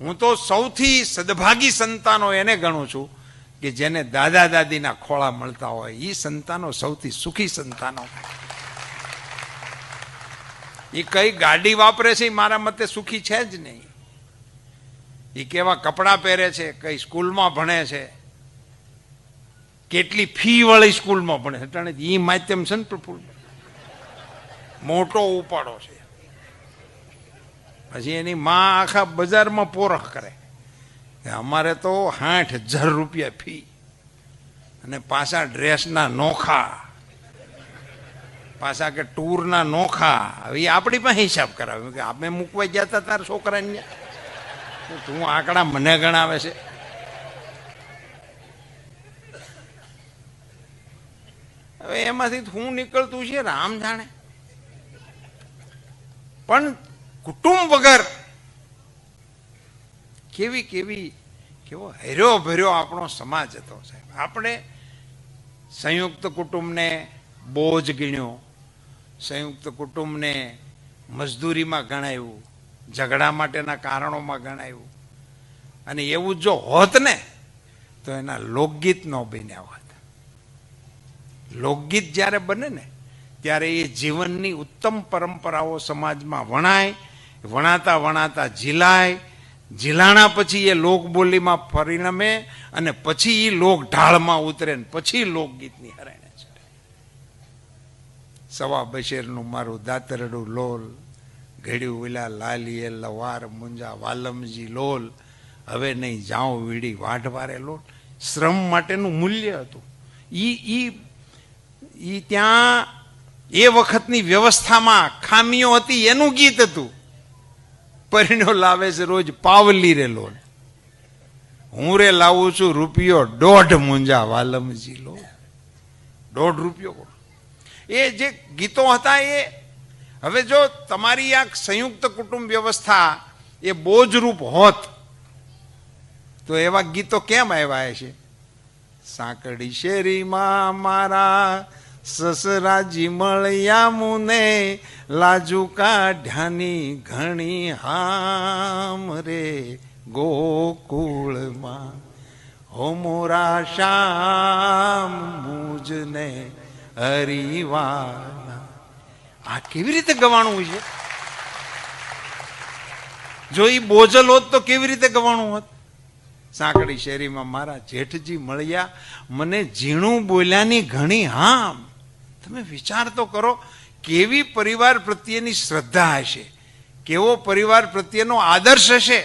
હું તો સૌથી સદભાગી સંતાનો એને ગણું છું કે જેને દાદા દાદીના ખોળા મળતા હોય. એ સંતાનો સૌથી સુખી સંતાનો. એ કઈ ગાડી વાપરે છે મારા મતે સુખી છે જ નહીં. એ કેવા કપડાં પહેરે છે, કઈ સ્કૂલમાં ભણે છે, કેટલી ફી વાળી સ્કૂલમાં ભણે છે. એ માધ્યમ છે ને પ્રફુલ્લ, મોટો ઉપાડો છે. પછી એની માં આખા બજારમાં પોરખ કરે કે અમારે તો 60,000 રૂપિયા ફી અને પાછા ડ્રેસના નોખા, પાછા કે ટૂરના નોખા. હવે આપણી પાસે હિસાબ કરાવ્યો કે આપણે મૂકવા ગયા હતા તારા છોકરાને, તું આંકડા મને ગણાવે છે. હવે એમાંથી હું નીકળતું છે રામ જાણે. પણ કુટુંબ વગર કેવો હર્યો ભર્યો આપણો સમાજ હતો સાહેબ. આપણે સંયુક્ત કુટુંબને બોજ ગણ્યો, સંયુક્ત કુટુંબને મજદૂરીમાં ગણાવ્યું, ઝઘડા માટેના કારણોમાં ગણાવ્યું. અને એવું જો હોત ને તો એના લોકગીત ન બન્યા હોત. લોકગીત જ્યારે બને ને ત્યારે એ જીવનની ઉત્તમ પરંપરાઓ સમાજમાં વણાય, વણાતા વણાતા ઝીલાય, ઝીલાણા પછી એ લોકબોલીમાં પરિણમે અને પછી એ લોક ઢાળમાં ઉતરે ને પછી લોકગીતની હરાયણે ચડે. સવા બશેરનું મારું દાતરડું લોલ, ઘડ્યું વિલા લાલીએ લવાર મુંજા વાલમજી લોલ, હવે નહીં જાઉં વીડી વાઢવારે લોલ. શ્રમ માટેનું મૂલ્ય હતું. ઈ ત્યાં એ વખતની વ્યવસ્થામાં ખામીઓ હતી એનું ગીત હતું. પરિણ્યો લાવે છે રોજ પાવલી રે લોલ, હું રે લાવું છું રૂપિયો 1.5 મુંજા વાલમજી લો. 1.5 રૂપિયો. એ જે ગીતો હતા એ હવે જો તમારી આ સંયુક્ત કુટુંબ વ્યવસ્થા એ બોજરૂપ હોત તો એવા ગીતો કેમ આવ્યા છે? સાંકડી શેરીમાં મારા સસરાજી મળ્યા મુને, લાજુ કાઢ્યાની ઘણી હામ રે ગોકુળમાં, હો મોરા શ્યામ મુજને હરિવાના. આ કેવી રીતે ગવાણું છે? જો એ બોજલ હોત તો કેવી રીતે ગવાણું હોત? સાંકડી શેરીમાં મારા જેઠજી મળ્યા મને, ઝીણું બોલ્યાની ઘણી હામ. તમે વિચાર તો કરો કેવી પરિવાર પ્રત્યેની શ્રદ્ધા હશે, કેવો પરિવાર પ્રત્યેનો આદર્શ હશે.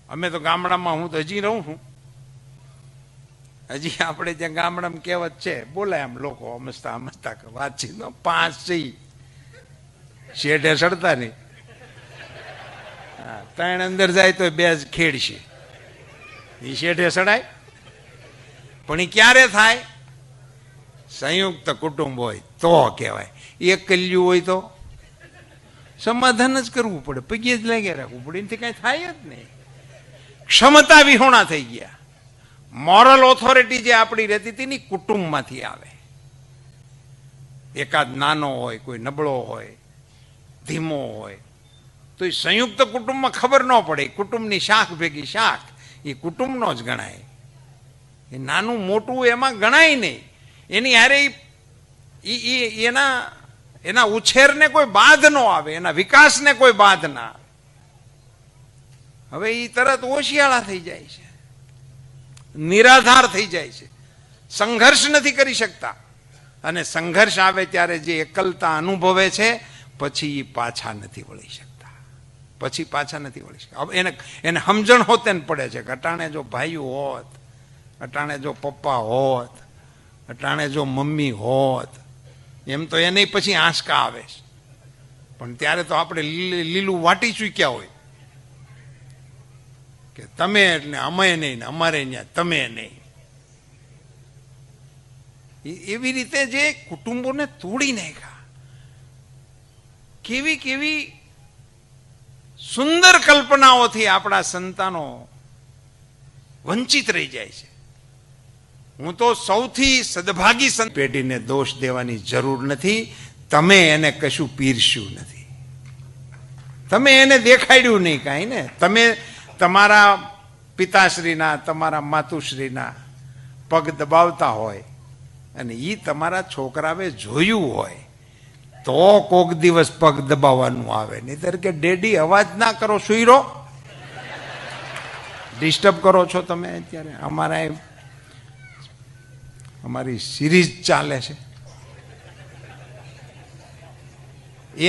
અમે તો ગામડામાં, હું તો હજી રહું છું, હજી આપણે ત્યાં ગામડામાં કહેવત છે, બોલાય આમ લોકો હમસતા હમસતા વાતચીત 5 છે શેઠે સડતા નહીં, 3 અંદર જાય તો 2 ખેડશે. એ શેઠે સડાય. પણ એ ક્યારે થાય? સંયુક્ત કુટુંબ હોય તો કહેવાય. એક કલ્યું હોય તો સમાધાન જ કરવું પડે, પગે જ લાગ્યા રાખવું પડે, એનાથી કઈ થાય જ નહીં. ક્ષમતા વિહોણા થઈ ગયા. મોરલ ઓથોરિટી જે આપણી રહેતી હતી ને કુટુંબમાંથી આવે. એકાદ નાનો હોય, કોઈ નબળો હોય, ધીમો હોય તો એ સંયુક્ત કુટુંબમાં ખબર ન પડે. કુટુંબની શાખ ભેગી શાખ એ કુટુંબનો જ ગણાય. એ નાનું મોટું એમાં ગણાય નહીં. એની હારે એના ઉછેરને કોઈ બાધ ન આવે, એના વિકાસને કોઈ બાધ ના આવે. હવે એ તરત ઓશિયાળા થઈ જાય છે, નિરાધાર થઈ જાય છે, સંઘર્ષ નથી કરી શકતા. અને સંઘર્ષ આવે ત્યારે જે એકલતા અનુભવે છે પછી એ પાછા નથી વળી શકતા. પછી પાછા નથી વળી શકતા. એને સમજણ હોતે ને પડે છે કે અટાણે જો ભાઈઓ હોત, અટાણે જો પપ્પા હોત, અટાણે જો મમ્મી હોત, એમ તો એને પછી આંચકા આવે છે. પણ ત્યારે તો આપણે લીલું વાટી ચૂક્યા હોય કે તમે એટલે અમે નહીં ને અમારે ત્યાં તમે નહીં. એવી રીતે જે કુટુંબોને તોડી નાખ્યા. કેવી કેવી સુંદર કલ્પનાઓથી આપણા સંતાનો વંચિત રહી જાય છે. હું તો સૌથી સદભાગી પેઢીને દોષ દેવાની જરૂર નથી. તમે એને કશું પીરસ્યું નથી. તમે એને દેખાડ્યું નહીં કાંઈ ને. તમે તમારા પિતાશ્રીના તમારા માતુશ્રીના પગ દબાવતા હોય અને એ તમારા છોકરાએ જોયું હોય તો કોક દિવસ પગ દબાવવાનું આવે. નહીંતર કે ડેડી અવાજ ના કરો, સુઈ રહો, ડિસ્ટર્બ કરો છો તમે. અત્યારે અમારી સિરીઝ ચાલે છે.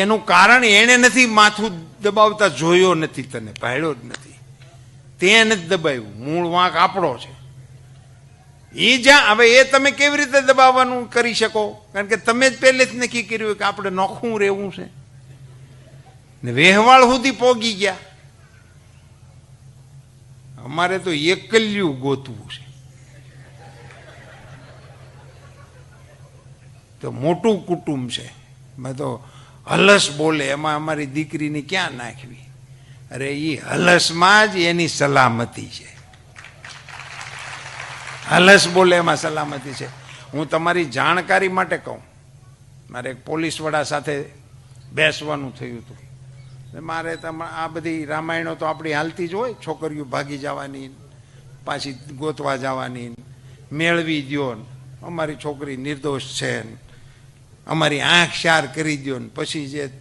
એનું કારણ એને નથી માથું દબાવતા જોયો નથી, તને ભાડ્યો જ નથી, તે નથી દબાવ્યું. મૂળ વાંક આપણો છે. એ જ્યાં હવે એ તમે કેવી રીતે દબાવવાનું કરી શકો? કારણ કે તમે જ પહેલે જ નક્કી કર્યું કે આપણે નોખું રહેવું છે ને વેહવાળ સુધી પોગી ગયા. અમારે તો એકલ્યું ગોતવું છે. તો મોટું કુટુંબ છે. મેં તો હલસ બોલે એમાં અમારી દીકરીને ક્યાં નાખવી? અરે એ હલસમાં જ એની સલામતી છે. હલસ બોલે એમાં સલામતી છે. હું તમારી જાણકારી માટે કહું, મારે એક પોલીસ વડા સાથે બેસવાનું થયું હતું. મારે આ બધી રામાયણો તો આપણી હાલતી જ હોય. છોકરીઓ ભાગી જવાની, પાછી ગોતવા જવાની, મેળવી દો, અમારી છોકરી નિર્દોષ છે, અમારી આંખ શાર કરી દો ને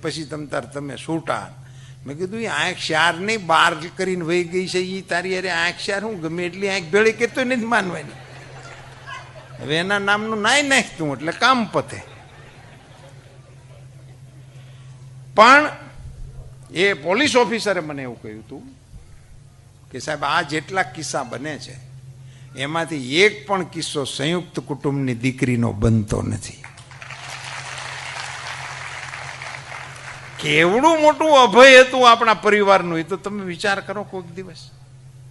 પછી તમે છૂટા. મેં કીધું એ આંખ શાર નહીં, બાર કરીને વહી ગઈ છે એ તારી અરે આંખ શાર હું ગમે એટલી આંખ ભેળી કરતો નથી માનવાની. હવે એના નામનું નાય નાખતું એટલે કામ પતે. પણ એ પોલીસ ઓફિસરે મને એવું કહ્યું હતું કે સાહેબ આ જેટલા કિસ્સા બને છે એમાંથી એક પણ કિસ્સો સંયુક્ત કુટુંબની દીકરીનો બનતો નથી. કેવડું મોટું અભય હતું આપણા પરિવારનું, એ તો તમે વિચાર કરો કોઈક દિવસ.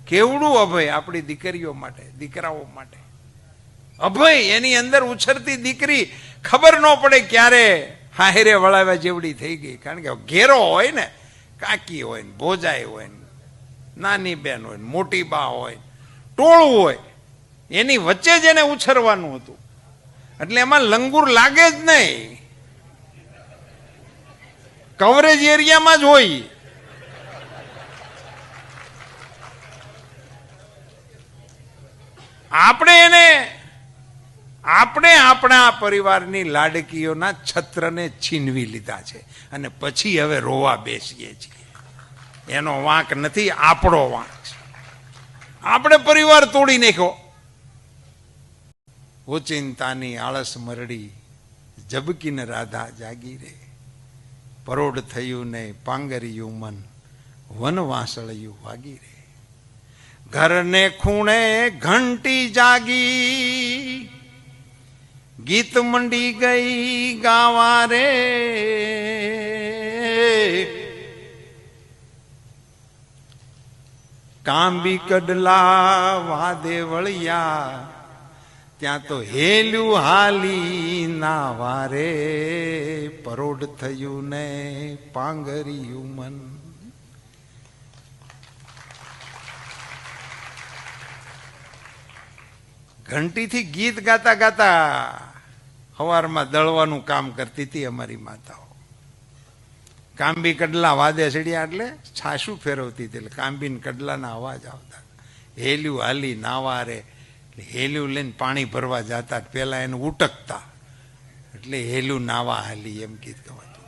કેવડું અભય આપણી દીકરીઓ માટે, દીકરાઓ માટે. અભય, એની અંદર ઉછરતી દીકરી ખબર ન પડે ક્યારે હાહેરે વળાવ્યા જેવડી થઈ ગઈ. કારણ કે ઘેરો હોય ને, કાકી હોય ને, ભોજાઈ હોય ને, નાની બેન હોય ને, મોટી બા હોય, ટોળું હોય, એની વચ્ચે જ એને ઉછરવાનું હતું. એટલે એમાં લંગુર લાગે જ નહીં, કવરેજ એરિયામાં જ હોય. આપણે આપણા પરિવારની લાડકીઓના છત્રને છીનવી લીધા છે અને પછી હવે રોવા બેસીએ છીએ. એનો વાંક નથી, આપણો વાંક છે. આપણે પરિવાર તોડી નાખ્યો. ઓચિંતાની આળસ મરડી, જબકીને રાધા જાગી રે. પરોઢ થયું ને પાંગરિયું મન, વન વાસળિયું વાગી રે. ઘરને ખૂણે ઘંટી જાગી, ગીત મંડી ગઈ ગાવા રે. કાંબી કડલા વાદે વળિયા, ત્યાં તો હેલું હાલી ના વારે. પરોઢ થયું ને પાંગરિયું મન. ઘંટીથી ગીત ગાતા ગાતા સવારમાં દળવાનું કામ કરતી હતી અમારી માતાઓ. કાંબી કડલા વાદે ચડ્યા એટલે છાશું ફેરવતી હતી, એટલે કાંબીને કડલાના અવાજ આવતા. હેલ્યું હાલી નાવા રે, હેલ્યું લઈને પાણી ભરવા જતા, પેલા એને ઉટકતા, એટલે હેલ્યું નાવા હાલી એમ ગીત ગવાતું.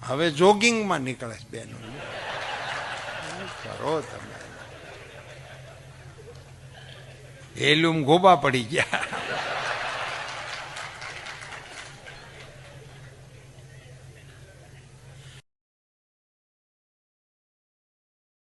હવે જોગિંગમાં નીકળે છે બેનો. કરો તમે હેલ્યુમ ગોબા પડી ગયા.